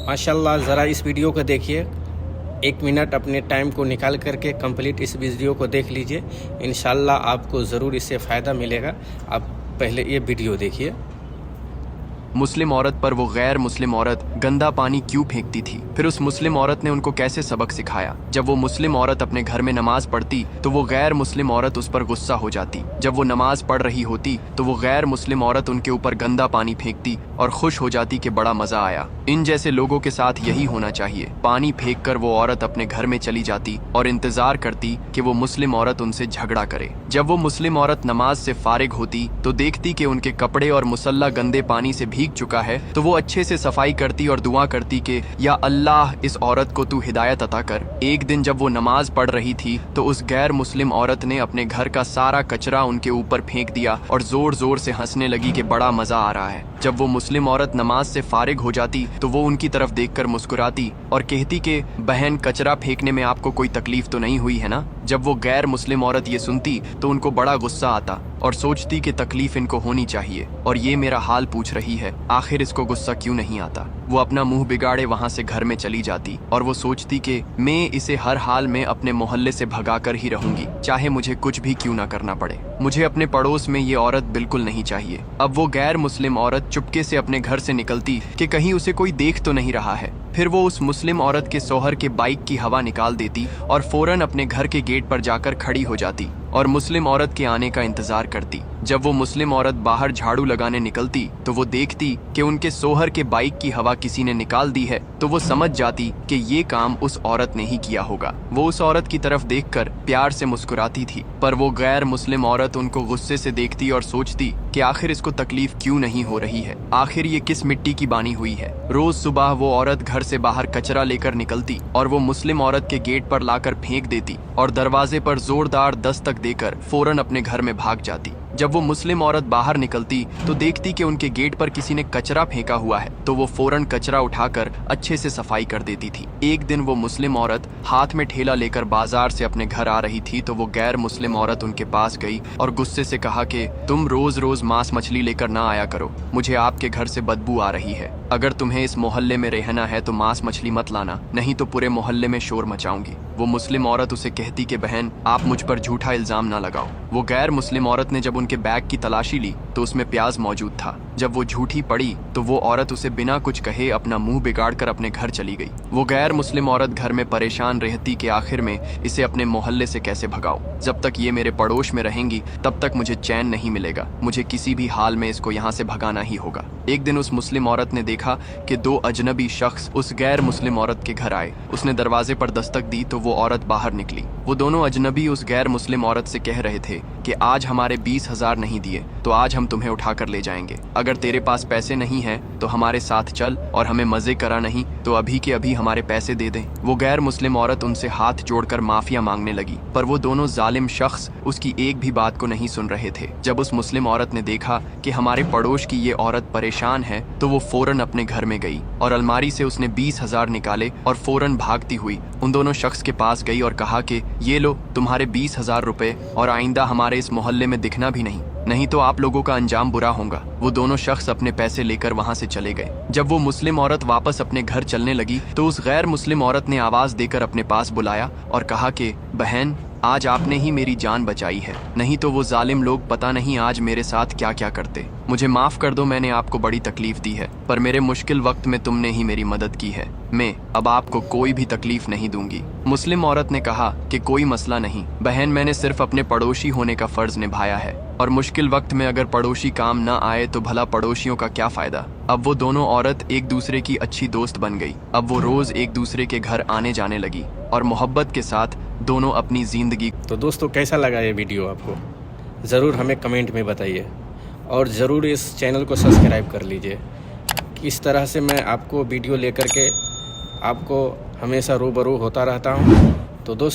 माशाल्लाह ज़रा इस वीडियो को देखिए, 1 मिनट अपने टाइम को निकाल करके कंप्लीट इस वीडियो को देख लीजिए। इंशाल्लाह आपको ज़रूर इससे फ़ायदा मिलेगा। आप पहले ये वीडियो देखिए। मुस्लिम औरत पर वो गैर मुस्लिम औरत गंदा पानी क्यों फेंकती थी, फिर उस मुस्लिम औरत ने उनको कैसे सबक सिखाया। जब वो मुस्लिम औरत अपने घर में नमाज पढ़ती तो वो गैर मुस्लिम औरत उस पर गुस्सा हो जाती। जब वो नमाज पढ़ रही होती तो वो गैर मुस्लिम औरत उनके ऊपर गंदा पानी फेंकती और खुश हो जाती कि बड़ा मजा आया। इन जैसे लोगों के साथ यही होना चाहिए। पानी फेंक कर वो औरत अपने घर में चली जाती और इंतजार करती कि वो मुस्लिम औरत उनसे झगड़ा करे। जब वो मुस्लिम औरत नमाज से फारिग होती तो देखती कि उनके कपड़े और मुसल्ला गंदे पानी से भीग चुका है, तो वो अच्छे से सफाई करती और दुआ करती कि या अल्लाह इस औरत को तू हिदायत अता कर। एक दिन जब वो नमाज पढ़ रही थी तो उस गैर मुस्लिम औरत ने अपने घर का सारा कचरा उनके ऊपर फेंक दिया और जोर जोर से हंसने लगी कि बड़ा मजा आ रहा है। जब वो मुस्लिम औरत नमाज से फारिग हो जाती तो वो उनकी तरफ देखकर मुस्कुराती और कहती कि बहन, कचरा फेंकने में आपको कोई तकलीफ तो नहीं हुई है ना। जब वो गैर मुस्लिम औरत ये सुनती तो उनको बड़ा गुस्सा आता और सोचती कि तकलीफ इनको होनी चाहिए और ये मेरा हाल पूछ रही है, आखिर इसको गुस्सा क्यों नहीं आता। वो अपना मुंह बिगाड़े वहां से घर में चली जाती और वो सोचती कि मैं इसे हर हाल में अपने मोहल्ले से भगा कर ही रहूंगी, चाहे मुझे कुछ भी क्यों ना करना पड़े। मुझे अपने पड़ोस में ये औरत बिल्कुल नहीं चाहिए। अब वो गैर मुस्लिम औरत चुपके से अपने घर से निकलती कि कहीं उसे कोई देख तो नहीं रहा है। फिर वो उस मुस्लिम औरत के शौहर के बाइक की हवा निकाल देती और फौरन अपने घर के गेट पर जाकर खड़ी हो जाती और मुस्लिम औरत के आने का इंतजार करती। जब वो मुस्लिम औरत बाहर झाड़ू लगाने निकलती तो वो देखती कि उनके शौहर के बाइक की हवा किसी ने निकाल दी है, तो वो समझ जाती कि ये काम उस औरत ने ही किया होगा। वो उस औरत की तरफ देखकर प्यार से मुस्कुराती थी, पर वो गैर मुस्लिम औरत उनको गुस्से से देखती और सोचती कि आखिर इसको तकलीफ क्यों नहीं हो रही है, आखिर ये किस मिट्टी की बानी हुई है। रोज सुबह वो औरत घर से बाहर कचरा लेकर निकलती और वो मुस्लिम औरत के गेट पर लाकर फेंक देती और दरवाजे पर जोरदार दस्तक देकर फौरन अपने घर में भाग जाती। जब वो मुस्लिम औरत बाहर निकलती तो देखती कि उनके गेट पर किसी ने कचरा फेंका हुआ है, तो वो फौरन कचरा उठाकर अच्छे से सफाई कर देती थी। एक दिन वो मुस्लिम औरत हाथ में ठेला लेकर बाजार से अपने घर आ रही थी तो वो गैर मुस्लिम औरत उनके पास गई और गुस्से से कहा कि तुम रोज रोज मांस मछली लेकर ना आया करो, मुझे आपके घर से बदबू आ रही है। अगर तुम्हें इस मोहल्ले में रहना है तो मांस मछली मत लाना, नहीं तो पूरे मोहल्ले में शोर मचाऊंगी। वो मुस्लिम औरत उसे कहती कि बहन, आप मुझ पर झूठा इल्जाम ना लगाओ। वो गैर मुस्लिम औरत ने जब उनके बैग की तलाशी ली तो उसमें प्याज मौजूद था। जब वो झूठी पड़ी तो वो औरत उसे बिना कुछ कहे अपना मुंह बिगाड़कर अपने घर चली गई। वो गैर मुस्लिम औरत घर में परेशान रहती कि आखिर में इसे अपने मोहल्ले से कैसे भगाऊं। जब तक ये मेरे पड़ोस में रहेंगी तब तक मुझे चैन नहीं मिलेगा, मुझे किसी भी हाल में इसको यहाँ से भगाना ही होगा। एक दिन उस मुस्लिम औरत ने देखा कि 2 अजनबी शख्स उस गैर मुस्लिम औरत के घर आए। उसने दरवाजे पर दस्तक दी तो वो औरत बाहर निकली। वो दोनों अजनबी उस गैर मुस्लिम औरत से कह रहे थे कि आज हमारे 20,000 नहीं दिए तो आज हम तुम्हें उठा कर ले जाएंगे। अगर तेरे पास पैसे नहीं हैं तो हमारे साथ चल और हमें मजे करा, नहीं तो अभी के अभी हमारे पैसे दे दें। वो गैर मुस्लिम औरत उनसे हाथ जोड़कर माफिया मांगने लगी, पर वो दोनों जालिम शख्स उसकी एक भी बात को नहीं सुन रहे थे। जब उस मुस्लिम औरत ने देखा कि हमारे पड़ोस की ये औरत परेशान है तो वो फौरन अपने घर में गई और अलमारी से उसने 20,000 निकाले और फौरन भागती हुई उन दोनों शख्स के पास गई और कहा कि ये लो तुम्हारे 20,000 रुपए और आइंदा हमारे इस मोहल्ले में दिखना भी नहीं तो आप लोगों का अंजाम बुरा होगा। वो दोनों शख्स अपने पैसे लेकर वहां से चले गए। जब वो मुस्लिम औरत वापस अपने घर चलने लगी तो उस गैर मुस्लिम औरत ने आवाज देकर अपने पास बुलाया और कहा कि बहन, आज आपने ही मेरी जान बचाई है, नहीं तो वो जालिम लोग पता नहीं आज मेरे साथ क्या क्या करते। मुझे माफ कर दो, मैंने आपको बड़ी तकलीफ दी है, पर मेरे मुश्किल वक्त में तुमने ही मेरी मदद की है। मैं अब आपको कोई भी तकलीफ नहीं दूंगी। मुस्लिम औरत ने कहा कि कोई मसला नहीं बहन, मैंने सिर्फ अपने पड़ोसी होने का फर्ज निभाया है और मुश्किल वक्त में अगर पड़ोसी काम ना आए तो भला पड़ोसियों का क्या फायदा। अब वो दोनों औरत एक दूसरे की अच्छी दोस्त बन गई। अब वो रोज एक दूसरे के घर आने जाने लगी और मोहब्बत के साथ दोनों अपनी जिंदगी। तो दोस्तों, कैसा लगा ये वीडियो आपको? ज़रूर हमें कमेंट में बताइए और ज़रूर इस चैनल को सब्सक्राइब कर लीजिए। इस तरह से मैं आपको वीडियो लेकर के आपको हमेशा रूबरू होता रहता हूँ। तो दोस्तों,